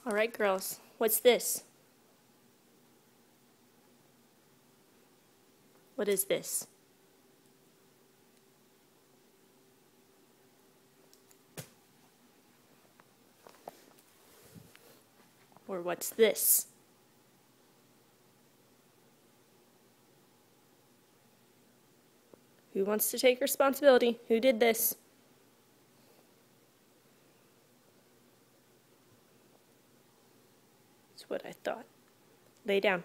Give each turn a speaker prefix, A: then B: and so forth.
A: All right, girls, what's this? What is this? Or what's this? Who wants to take responsibility? Who did this? That's what I thought. Lay down.